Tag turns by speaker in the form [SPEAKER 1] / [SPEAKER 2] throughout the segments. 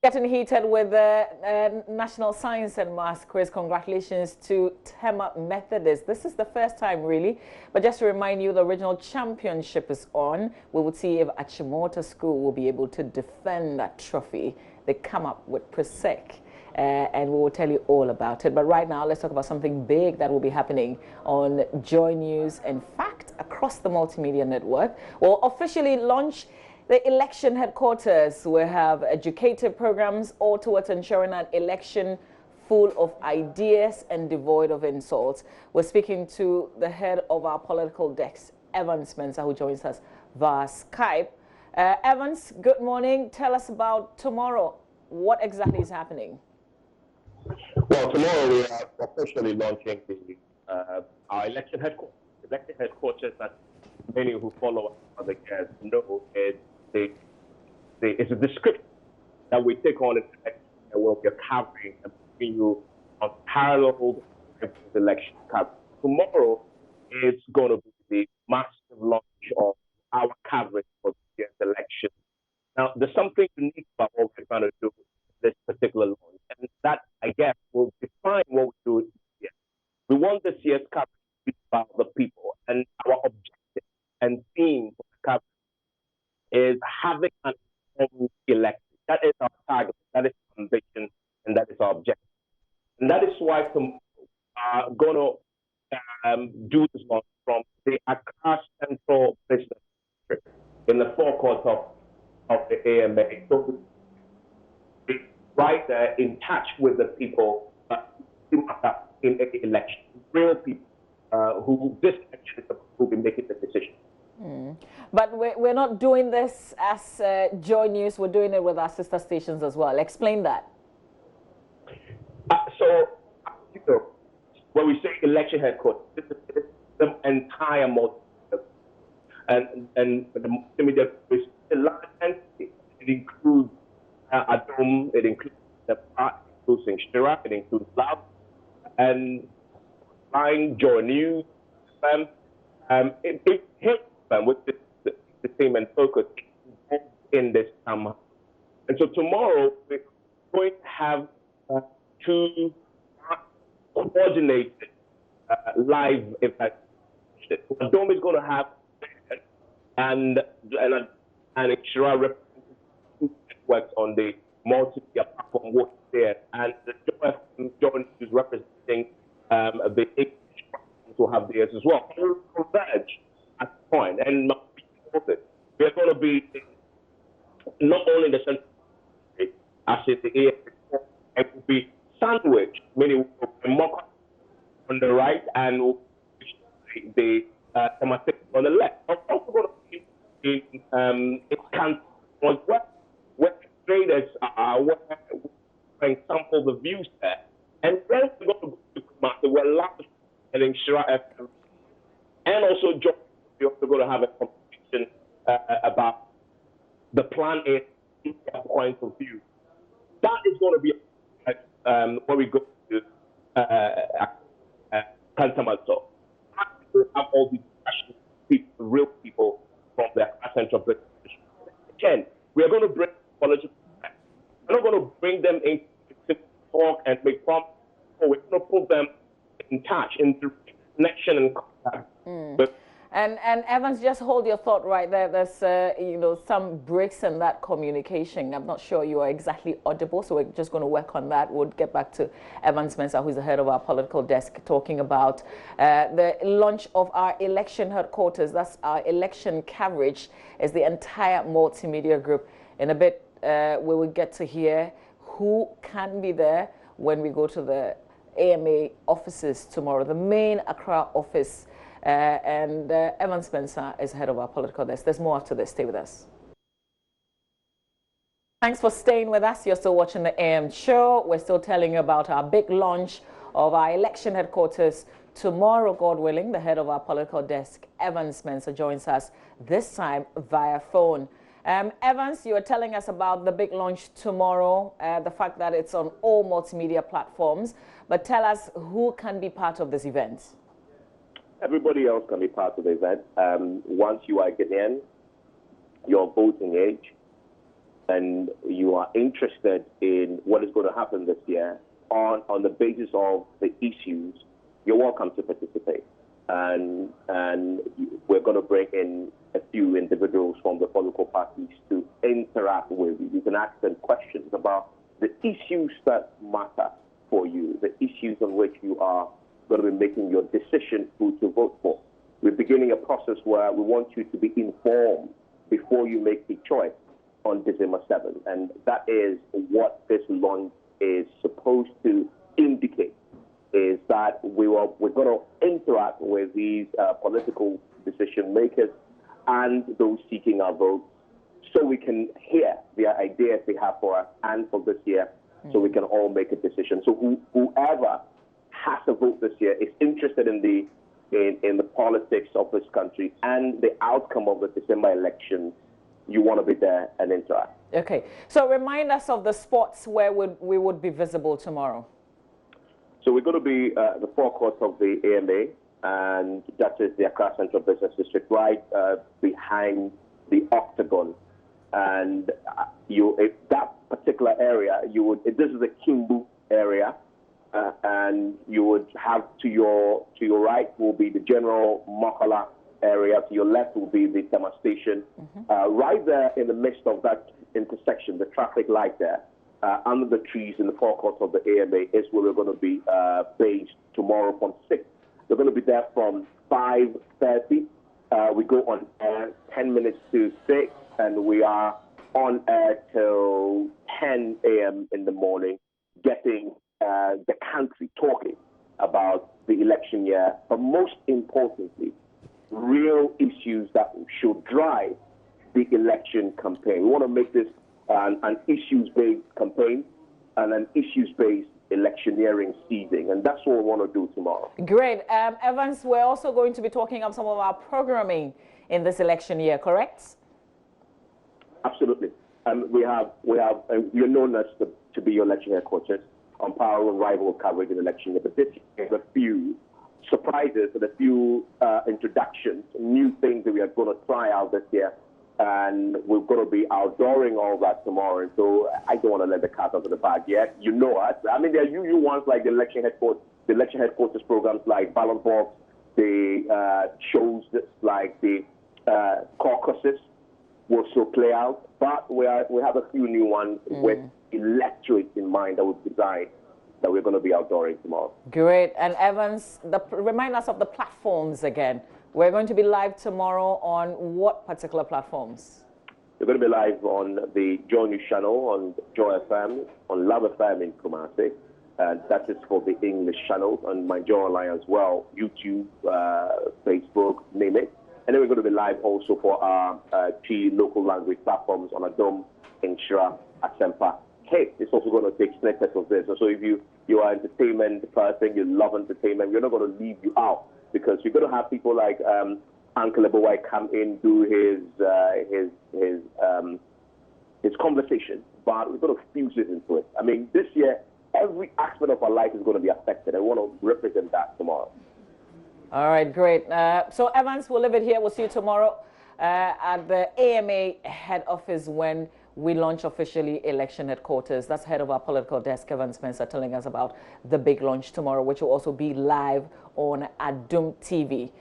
[SPEAKER 1] Getting heated with the National Science and Maths quiz. Congratulations to Tema Methodist. This is the first time, really. But just to remind you, the original championship is on. We will see if Achimota School will be able to defend that trophy. They come up with Prosec. And we will tell you all about it. But right now, let's talk about something big that will be happening on Joy News. In fact, across the multimedia network, will officially launch the election headquarters. We have educative programs all towards ensuring an election full of ideas and devoid of insults. We're speaking to the head of our political desk, Evans Spencer, who joins us via Skype. Evans, good morning. Tell us about tomorrow. What exactly is happening?
[SPEAKER 2] Well, tomorrow we are officially launching our election headquarters. Election headquarters, that many who follow us the years know, it's a description that we take on in the election and we'll be covering and bringing you on parallel election coverage. Tomorrow is going to be the massive launch of our coverage for this year's election. Now, there's something unique about what we're trying to do this particular launch, and that, I guess, will define what we do this year. We want this year's coverage to be about the people, and our objective and theme for the coverage is having an informed election. That is our target, that is our ambition, and that is our objective. And that is why we are going to do this launch from the Accra Central Business District in the forecourt of the AMA. So right there in touch with the people in the election, real people who this election will be making the decision.
[SPEAKER 1] But we're not doing this as Joy News. We're doing it with our sister stations as well. Explain that.
[SPEAKER 2] So, you know, when we say election headquarters, this is the entire multimedia. And the multimedia is a large entity. It includes Adom, it includes the part, it includes Inshira, it includes Lab, and JoyNews, it helps them with the theme and focus in this summer. And so tomorrow we're going to have two coordinated live events. Adom is going to have and Inshira works on the multimedia platform work there, and the JoyNews is representing the English will have theirs as well. We'll converge at the point, and we're going to be not only in the central as in the AFC, it will be sandwiched, meaning we'll be more on the right and we'll the thematic on the left. I'm also going to be in Canton as well, where traders are, where we can sample the views there. And then we're going to go to Kumasi, where Lab and Inshira FM, and also John, we're also going to have a conversation about the plan A point of view. That is going to be where we go to Kantamanto. We have all these people, real people from the central British. Again, we are going to bring political. We're not going to bring them in to talk and make promises. We're going to put them in touch, in connection and contact.
[SPEAKER 1] And Evans, just hold your thought right there. There's some breaks in that communication. I'm not sure you are exactly audible, so we're just going to work on that. We'll get back to Evans Spencer, who's the head of our political desk, talking about the launch of our election headquarters. That's our election coverage, is the entire multimedia group. In a bit, we will get to hear who can be there when we go to the AMA offices tomorrow, the main Accra office. And Evan Spencer is head of our political desk. There's more after this. Stay with us. Thanks for staying with us. You're still watching the AM show. We're still telling you about our big launch of our election headquarters tomorrow, God willing. The head of our political desk, Evan Spencer, joins us this time via phone. Evans, you were telling us about the big launch tomorrow, the fact that it's on all multimedia platforms. But tell us who can be part of this event.
[SPEAKER 2] Everybody else can be part of the event. Once you are Ghanaian, your voting age, and you are interested in what is going to happen this year on the basis of the issues, you're welcome to participate. And we're going to bring in a few individuals from the political parties to interact with you. You can ask them questions about the issues that matter for you, the issues on which you are going to be making your decision who to vote for. We're beginning a process where we want you to be informed before you make a choice on December 7th. And that is what this launch is supposed to indicate, is that we're going to interact with these political decision makers and those seeking our votes so we can hear their ideas they have for us and for this year, so we can all make a decision. So whoever has a vote this year is interested in the politics of this country and the outcome of the December election. You want to be there and interact.
[SPEAKER 1] Okay. So remind us of the spots where we would be visible tomorrow.
[SPEAKER 2] So we're going to be the forecourt of the AMA, and that is the Accra Central Business District, right behind the Octagon. And that particular area, this is the Kimbu area, and you would have to your right will be the General Makala area. To your left will be the Tema Station. Right there in the midst of that intersection, the traffic light there, under the trees in the forecourt of the AMA is where we're going to be based tomorrow from 6. We're going to be there from 5:30. We go on air 10 minutes to 6, and we are on air till 10 a.m. in the morning, getting the country talking about the election year, but most importantly, real issues that should drive the election campaign. We want to make this an issues-based campaign and an issues-based electioneering season, and that's what we want to do tomorrow.
[SPEAKER 1] Great. Evans, we're also going to be talking of some of our programming in this election year, correct?
[SPEAKER 2] Absolutely. You're known as to be your election headquarters on power and rival coverage in election year, but this year there's a few surprises and a few introductions, new things that we are going to try out this year. And we're going to be outdooring all that tomorrow. And so I don't want to let the cat out of the bag yet. You know us. I mean, there are usual ones like the election headquarters programs like Ballot Box, the shows like the caucuses will still play out. But we have a few new ones with electorates in mind that we've designed that we're going to be outdooring tomorrow.
[SPEAKER 1] Great. And Evans, remind us of the platforms again. We're going to be live tomorrow on what particular platforms?
[SPEAKER 2] We're going to be live on the JoyNews channel, on Joy FM, on Love FM in Kumasi. That is for the English channels, on My Joy Online as well, YouTube, Facebook, name it. And then we're going to be live also for our key local language platforms on Adom, Inshira, Asempa. Hey, it's also going to take snippets of this. So if you are an entertainment person, you love entertainment, we're not going to leave you out, because you're going to have people like Uncle Ebowai come in, do his conversation, but we're going to fuse it into it. I mean, this year, every aspect of our life is going to be affected. I want to represent that tomorrow.
[SPEAKER 1] All right, great. So Evans, we'll leave it here. We'll see you tomorrow at the AMA head office when we launch officially election headquarters. That's head of our political desk, Evan Spencer, telling us about the big launch tomorrow, which will also be live on Adum TV.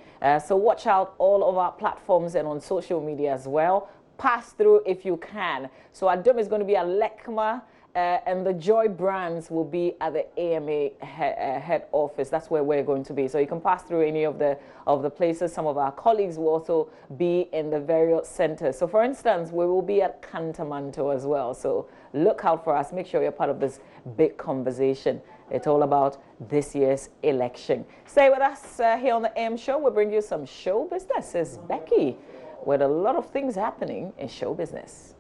[SPEAKER 1] So watch out all of our platforms and on social media as well. Pass through if you can. So Adum is going to be at Lekma, and the Joy brands will be at the AMA head office. That's where we're going to be. So you can pass through any of the places. Some of our colleagues will also be in the various centers. So for instance, we will be at Cantamanto as well. So look out for us. Make sure you're part of this big conversation. It's all about this year's election. Stay with us here on the AM show. We'll bring you some show business. It's Becky with a lot of things happening in show business.